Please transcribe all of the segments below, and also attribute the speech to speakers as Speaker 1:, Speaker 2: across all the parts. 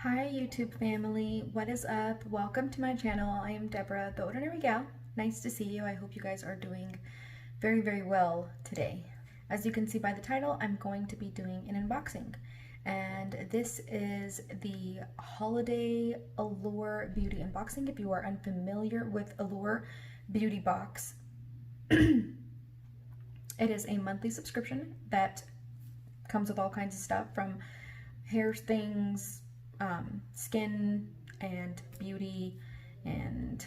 Speaker 1: Hi YouTube family, what is up? Welcome to my channel. I am Deborah, the Ordinary Gal. Nice to see you. I hope you guys are doing very well today. As you can see by the title, I'm going to be doing an unboxing. And this is the Holiday Allure Beauty unboxing. If you are unfamiliar with Allure Beauty Box, it is a monthly subscription that comes with all kinds of stuff from hair things, skin and beauty and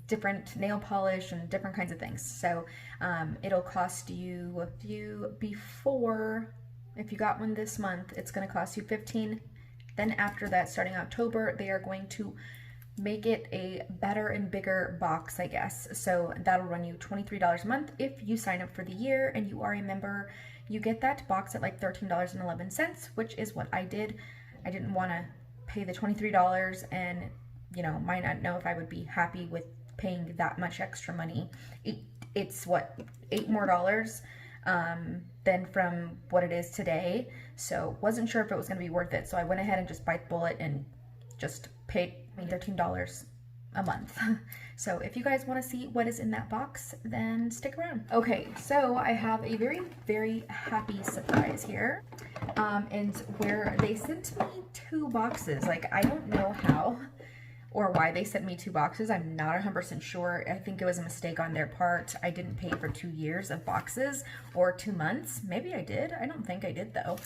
Speaker 1: different nail polish and different kinds of things. So it'll cost you if you got one this month, it's going to cost you $15. Then after that, starting October, they are going to make it a better and bigger box, I guess. So that'll run you $23 a month. If you sign up for the year and you are a member, you get that box at like $13.11, which is what I did. I didn't want to pay the $23 and, might not know if I would be happy with paying that much extra money. It's what, $8 more than from what it is today. So wasn't sure if it was going to be worth it. So I went ahead and just bite the bullet and just paid $13 a month. So if you guys want to see what is in that box, then stick around. Okay, so I have a very happy surprise here. And where they sent me 2 boxes. Like, I don't know how or why they sent me 2 boxes. I'm not 100% sure. I think it was a mistake on their part. I didn't pay for 2 years of boxes or 2 months. Maybe I did. I don't think I did though.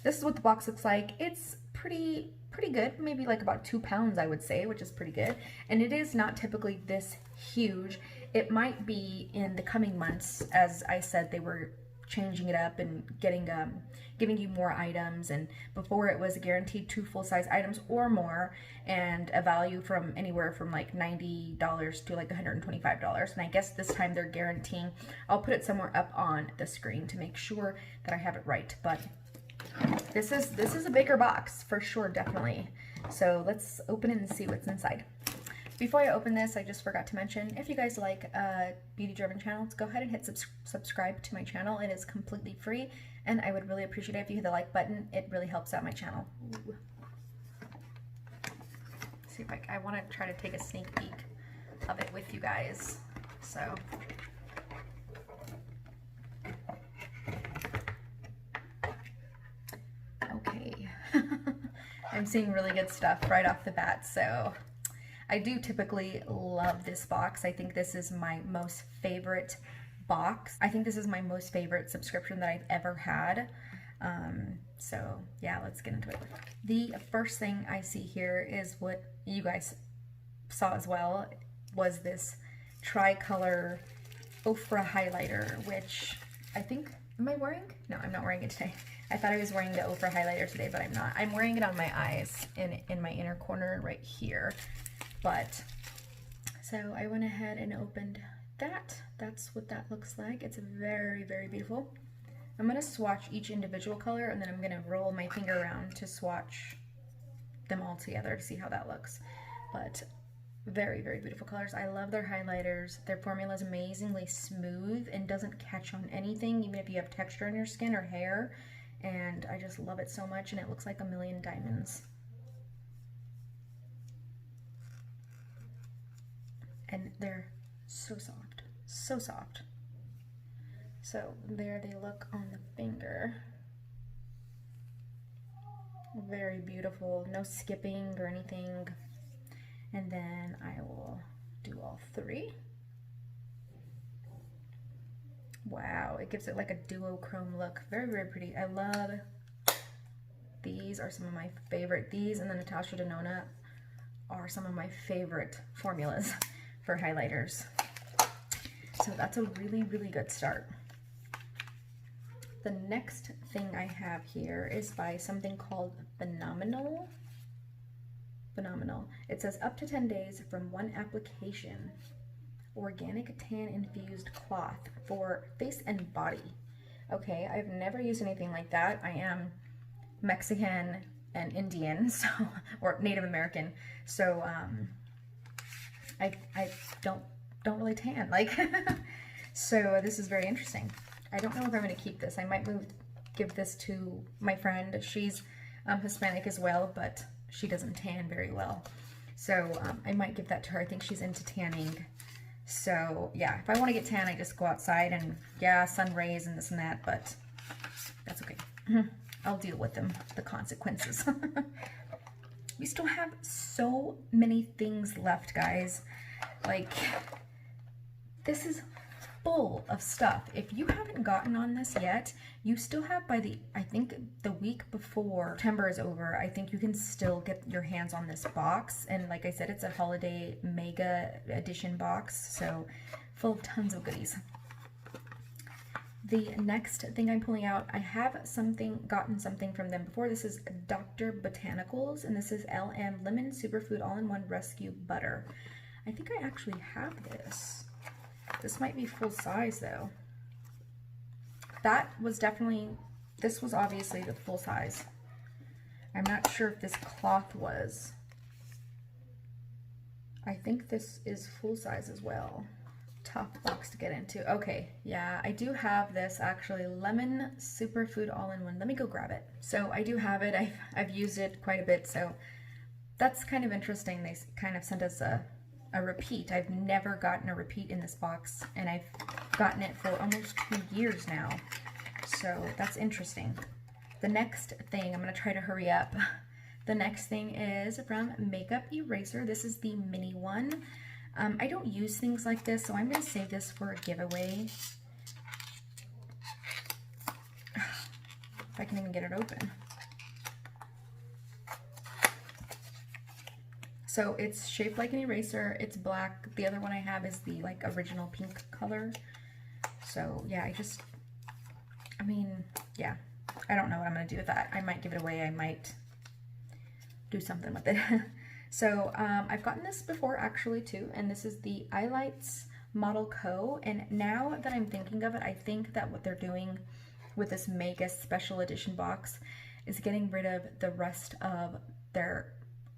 Speaker 1: This is what the box looks like. It's pretty good, maybe like about 2 pounds I would say, which is pretty good. And it is not typically this huge. It might be in the coming months. As I said, they were changing it up and giving you more items, and before it was guaranteed 2 full-size items or more, and a value from anywhere from like $90 to like $125. And I guess this time they're guaranteeing, I'll put it somewhere up on the screen to make sure that I have it right, but this is a bigger box for sure, definitely. So let's open it and see what's inside. Before I open this, I just forgot to mention, if you guys like beauty-driven channels, go ahead and hit subscribe to my channel. It is completely free, and I would really appreciate it if you hit the like button. It really helps out my channel. Ooh. See if I want to try to take a sneak peek of it with you guys. So. Okay. I'm seeing really good stuff right off the bat, so I do typically love this box. I think this is my most favorite box. I think this is my most favorite subscription that I've ever had. So yeah, let's get into it. The first thing I see here is what you guys saw as well, was this tricolor Ofra highlighter, which I think, am I wearing? No, I'm not wearing it today. I thought I was wearing the Ofra highlighter today, but I'm not. I'm wearing it on my eyes in my inner corner right here. But, so I went ahead and opened that. That's what that looks like. It's very beautiful. I'm going to swatch each individual color, and then I'm going to roll my finger around to swatch them all together to see how that looks. But very beautiful colors. I love their highlighters. Their formula is amazingly smooth and doesn't catch on anything, even if you have texture in your skin or hair. And I just love it so much, and it looks like a million diamonds. And they're so soft, so soft. So there they look on the finger. Very beautiful, no skipping or anything. And then I will do all 3. Wow, it gives it like a duochrome look. Very pretty. I love these. Are some of my favorite. These and the Natasha Denona are some of my favorite formulas for highlighters. So that's a really good start. The next thing I have here is by something called Phenomenal. It says up to 10 days from one application. Organic tan infused cloth for face and body. Okay, I've never used anything like that. I am Mexican and Indian, so, or Native American, so I don't really tan, like. So this is very interesting. I don't know if I'm going to keep this. I might give this to my friend. She's Hispanic as well, but she doesn't tan very well. So I might give that to her. I think she's into tanning. So yeah, if I want to get tan, I just go outside and yeah, sun rays and this and that, but that's okay. I'll deal with them, the consequences. We still have so many things left, guys. Like, this is full of stuff. If you haven't gotten on this yet, you still have by the, I think the week before September is over, I think you can still get your hands on this box. And like I said, it's a holiday mega edition box, so full of tons of goodies. The next thing I'm pulling out, I have gotten something from them before. This is Dr. Botanicals, and this is LM Lemon Superfood All-in-One Rescue Butter. I think I actually have this. This might be full size though. That was definitely, this was obviously the full size. I'm not sure if this cloth was. I think this is full size as well. Tough box to get into. Okay, yeah, I do have this actually, Lemon Superfood All-in-One. Let me go grab it. So I do have it. I've used it quite a bit, so that's kind of interesting. They kind of sent us a repeat. I've never gotten a repeat in this box, and I've gotten it for almost 2 years now. So that's interesting. The next thing, I'm going to try to hurry up. The next thing is from Makeup Eraser. This is the mini one. I don't use things like this, so I'm going to save this for a giveaway. If I can even get it open. So it's shaped like an eraser. It's black. The other one I have is the like original pink color. So yeah, I mean, yeah, I don't know what I'm going to do with that. I might give it away. I might do something with it. So I've gotten this before actually too, and this is the Eyelights Model Co. And now that I'm thinking of it, I think that what they're doing with this mega special edition box is getting rid of the rest of their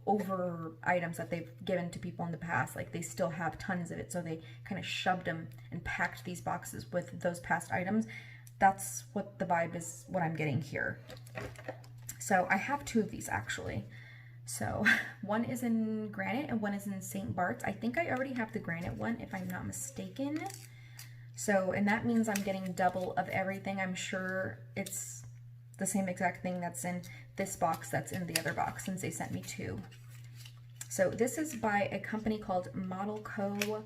Speaker 1: over items that they've given to people in the past. Like, they still have tons of it, so they kind of shoved them and packed these boxes with those past items. That's what the vibe is, what I'm getting here. So I have 2 of these actually. So one is in granite and one is in St. Bart's. I think I already have the granite one if I'm not mistaken. So, and that means I'm getting double of everything. I'm sure it's the same exact thing that's in this box that's in the other box, since they sent me 2. So this is by a company called Model Co.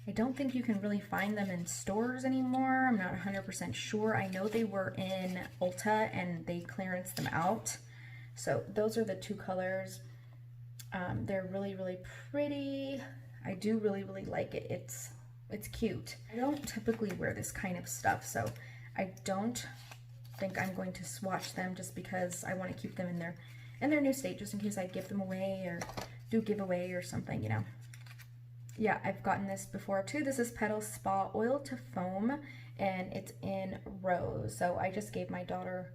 Speaker 1: I don't think you can really find them in stores anymore. I'm not 100% sure. I know they were in Ulta and they clearanced them out. So those are the 2 colors. They're really, really pretty. I do really, really like it. It's cute. I don't typically wear this kind of stuff, so I don't think I'm going to swatch them, just because I want to keep them in their new state, just in case I give them away or do giveaway or something, you know. Yeah, I've gotten this before too. This is Petal Spa Oil to Foam, and it's in rose. So I just gave my daughter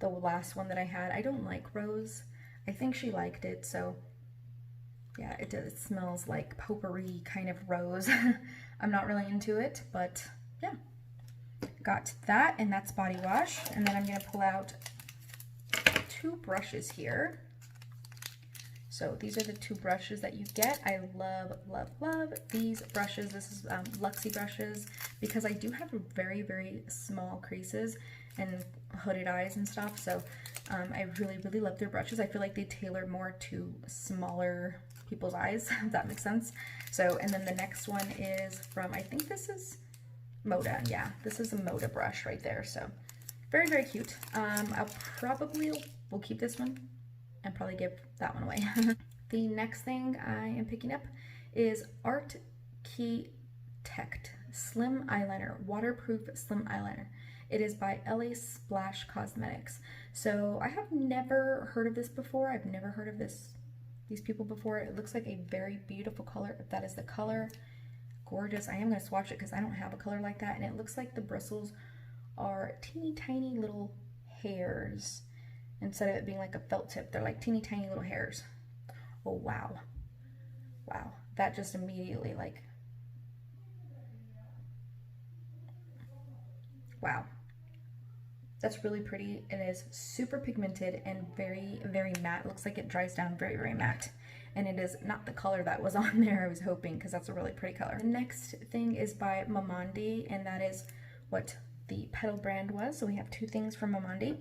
Speaker 1: the last one that I had. I don't like rose. I think she liked it, so yeah, it smells like potpourri kind of rose. I'm not really into it, but yeah. Got that, and that's body wash. And then I'm going to pull out 2 brushes here. So these are the 2 brushes that you get. I love, love, love these brushes. This is Luxie brushes, because I do have very, very small creases and hooded eyes and stuff. So I really, really love their brushes. I feel like they tailor more to smaller people's eyes, if that makes sense. So, and then the next one is from, I think this is Moda. Yeah, this is a Moda brush right there. So very, very cute. I'll probably will keep this one and probably give that one away. The next thing I am picking up is Art Key Tect Slim Eyeliner, Waterproof Slim Eyeliner. It is by LA Splash Cosmetics. So I have never heard of this before. I've never heard of these people before. It looks like a very beautiful color, if that is the color. Gorgeous. I am going to swatch it because I don't have a color like that, and it looks like the bristles are teeny tiny little hairs. Instead of it being like a felt tip, they're like teeny tiny little hairs. Oh wow. Wow. That just immediately, like, wow. That's really pretty. It is super pigmented and very, very matte. It looks like it dries down very, very matte. And it is not the color that was on there, I was hoping, because that's a really pretty color. The next thing is by Amandi, and that is what the Petal brand was. So we have two things from Amandi.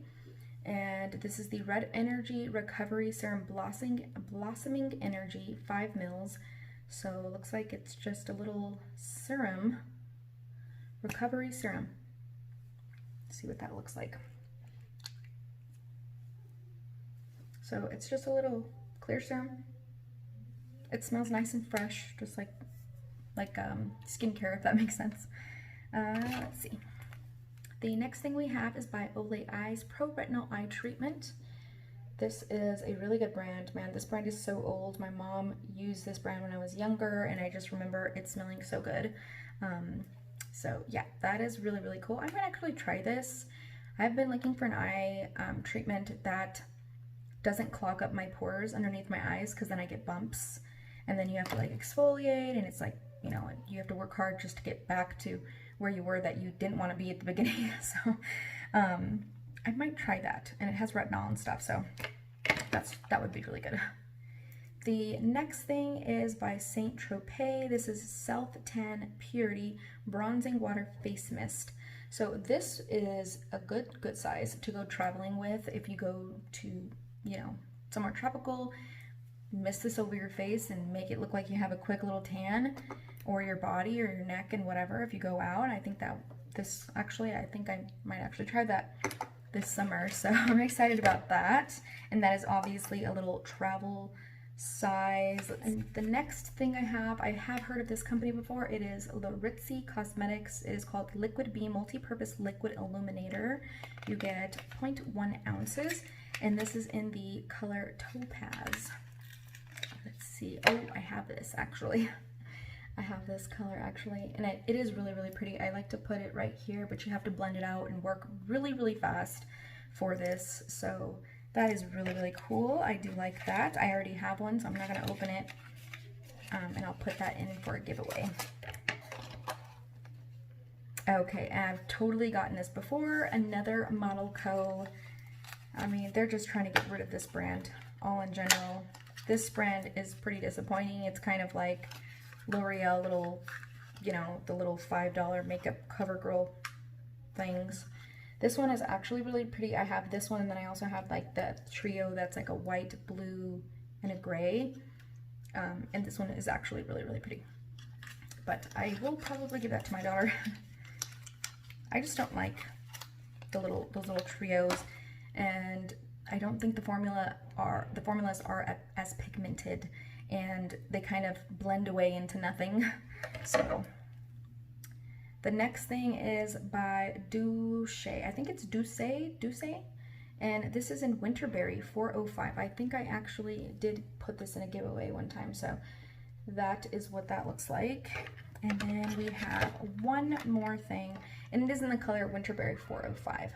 Speaker 1: And this is the Red Energy Recovery Serum Blossoming Energy 5 mils. So it looks like it's just a little serum, recovery serum. Let's see what that looks like. So it's just a little clear serum. It smells nice and fresh, just like skincare, if that makes sense. Let's see. The next thing we have is by Olay Eyes Pro Retinol Eye Treatment. This is a really good brand. Man, this brand is so old. My mom used this brand when I was younger, and I just remember it smelling so good. So yeah, that is really, really cool. I might actually try this. I've been looking for an eye treatment that doesn't clog up my pores underneath my eyes, because then I get bumps, and then you have to like exfoliate, and it's like, you know, you have to work hard just to get back to where you were that you didn't want to be at the beginning. So I might try that, and it has retinol and stuff, so that would be really good. The next thing is by Saint Tropez. This is Self Tan Purity Bronzing Water Face Mist. So this is a good size to go traveling with. If you go to, you know, somewhere tropical, mist this over your face and make it look like you have a quick little tan, or your body or your neck and whatever if you go out. I think that this actually, I think I might actually try that this summer, so I'm excited about that. And that is obviously a little travel size. And the next thing I have heard of this company before. It is the Ritzy Cosmetics. It is called Liquid Beam Multi-Purpose Liquid Illuminator. You get 0.1 ounces, and this is in the color Topaz. Let's see. Oh, I have this actually. I have this color actually, and it is really, really pretty. I like to put it right here, but you have to blend it out and work really, really fast for this. So that is really, really cool. I do like that. I already have one, so I'm not going to open it, and I'll put that in for a giveaway. Okay, and I've totally gotten this before. Another Model Co. I mean, they're just trying to get rid of this brand all in general. This brand is pretty disappointing. It's kind of like L'Oreal little, you know, the little $5 makeup CoverGirl things. This one is actually really pretty. I have this one, and then I also have like the trio that's like a white, blue, and a gray. And this one is actually really, really pretty. But I will probably give that to my daughter. I just don't like those little trios, and I don't think the formulas are as pigmented, and they kind of blend away into nothing. So the next thing is by Douche. I think it's Douce, and this is in Winterberry 405. I think I actually did put this in a giveaway one time, so that is what that looks like. And then we have one more thing, and it is in the color Winterberry 405.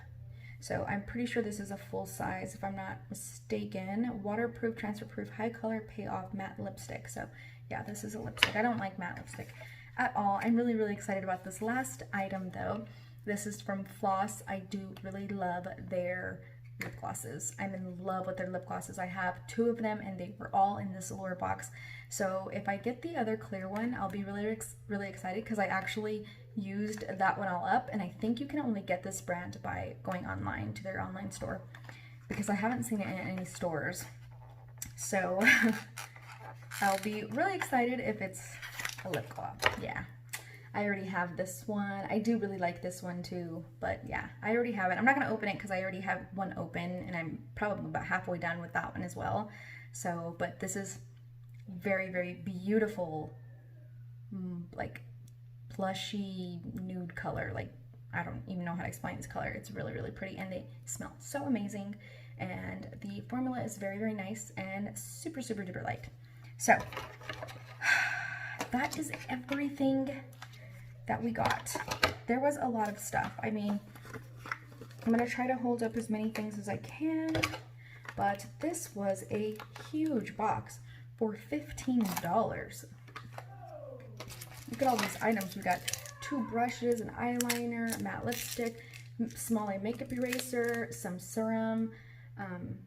Speaker 1: So I'm pretty sure this is a full size, if I'm not mistaken. Waterproof, transfer-proof, high color payoff matte lipstick. So yeah, this is a lipstick. I don't like matte lipstick at all. I'm really, really excited about this last item though. This is from Floss. I do really love their lip glosses. I'm in love with their lip glosses. I have 2 of them, and they were all in this Allure box. So if I get the other clear one, I'll be really, really excited, because I actually used that one all up, and I think you can only get this brand by going online to their online store, because I haven't seen it in any stores. So I'll be really excited if it's a lip gloss. Yeah, I already have this one. I do really like this one too, but yeah, I already have it. I'm not going to open it because I already have one open, and I'm probably about halfway done with that one as well. So, but this is very, very beautiful, like plushy nude color. Like, I don't even know how to explain this color. It's really, really pretty, and they smell so amazing, and the formula is very, very nice and super, super duper light. So that is everything that we got. There was a lot of stuff. I mean, I'm gonna try to hold up as many things as I can, but this was a huge box for $15. Look at all these items. We got 2 brushes, an eyeliner, a matte lipstick, small makeup eraser, some serum,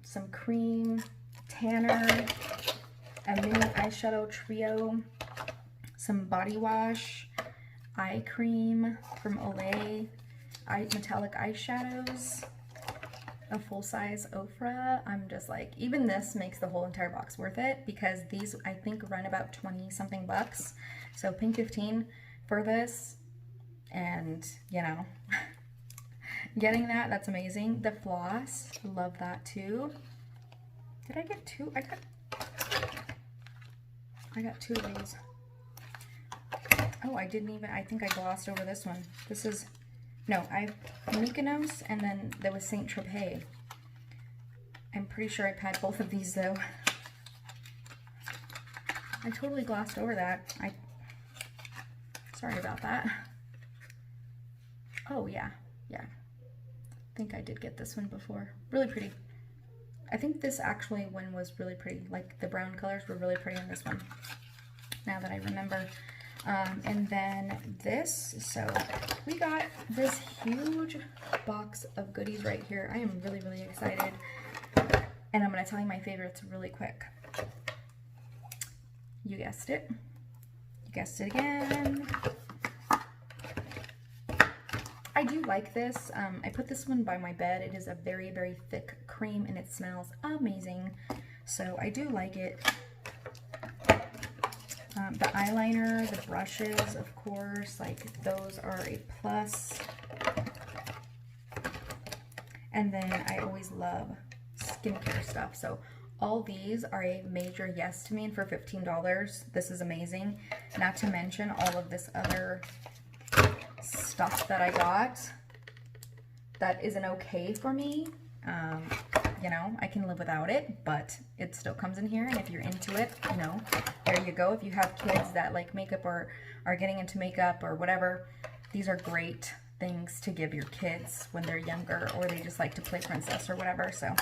Speaker 1: some cream, tanner, a mini eyeshadow trio, some body wash, eye cream from Olay, metallic eyeshadows, a full-size Ofra. I'm just like, even this makes the whole entire box worth it, because these I think run about 20 something bucks. So paying 15 for this, and you know, getting that's amazing. The Floss, love that too. Did I get two? I got two of these. Oh, I didn't even, I think I glossed over this one. This is, no, I have Mykonos, and then there was Saint Tropez. I'm pretty sure I've had both of these though. I totally glossed over that. Sorry about that. Oh yeah, yeah. I think I did get this one before. Really pretty. I think this actually one was really pretty. Like the brown colors were really pretty in this one, now that I remember. And then this, so we got this huge box of goodies right here. I am really, really excited. And I'm going to tell you my favorites really quick. You guessed it. You guessed it again. I do like this. I put this one by my bed. It is a very, very thick cream and it smells amazing. So I do like it. The eyeliner, the brushes, of course, like those are a plus. And then I always love skincare stuff. So all these are a major yes to me, and for $15, this is amazing. Not to mention all of this other stuff that I got that isn't okay for me. You know, I can live without it, but it still comes in here, and if you're into it, you know, there you go. If you have kids that like makeup or are getting into makeup or whatever, these are great things to give your kids when they're younger, or they just like to play princess or whatever. So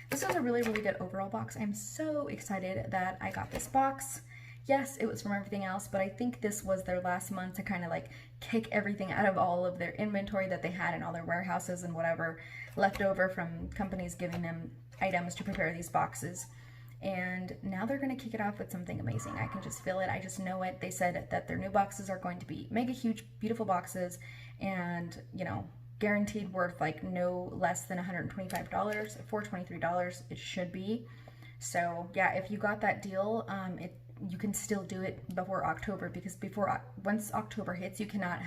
Speaker 1: this is a really, really good overall box. I'm so excited that I got this box. Yes, it was from everything else, but I think this was their last month to kind of like kick everything out of all of their inventory that they had in all their warehouses and whatever left over from companies giving them items to prepare these boxes. And now they're going to kick it off with something amazing. I can just feel it. I just know it. They said that their new boxes are going to be mega huge, beautiful boxes, and, you know, guaranteed worth like no less than $125. For $23 it should be. So yeah, if you got that deal, you can still do it before October, because once October hits, you cannot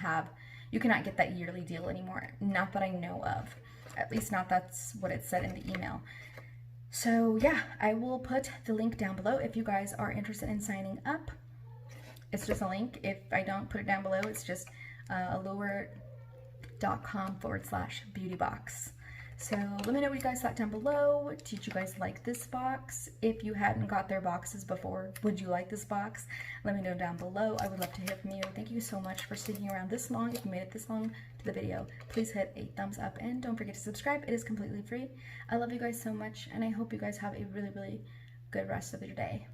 Speaker 1: get that yearly deal anymore. Not that I know of. At least not that's what it said in the email. So yeah, I will put the link down below if you guys are interested in signing up. It's just a link. If I don't put it down below, it's just allure.com/beautybox. So let me know what you guys thought down below. Did you guys like this box? If you hadn't got their boxes before, would you like this box? Let me know down below. I would love to hear from you. Thank you so much for sticking around this long. If you made it this long to the video, please hit a thumbs up and don't forget to subscribe. It is completely free. I love you guys so much, and I hope you guys have a really, really good rest of your day.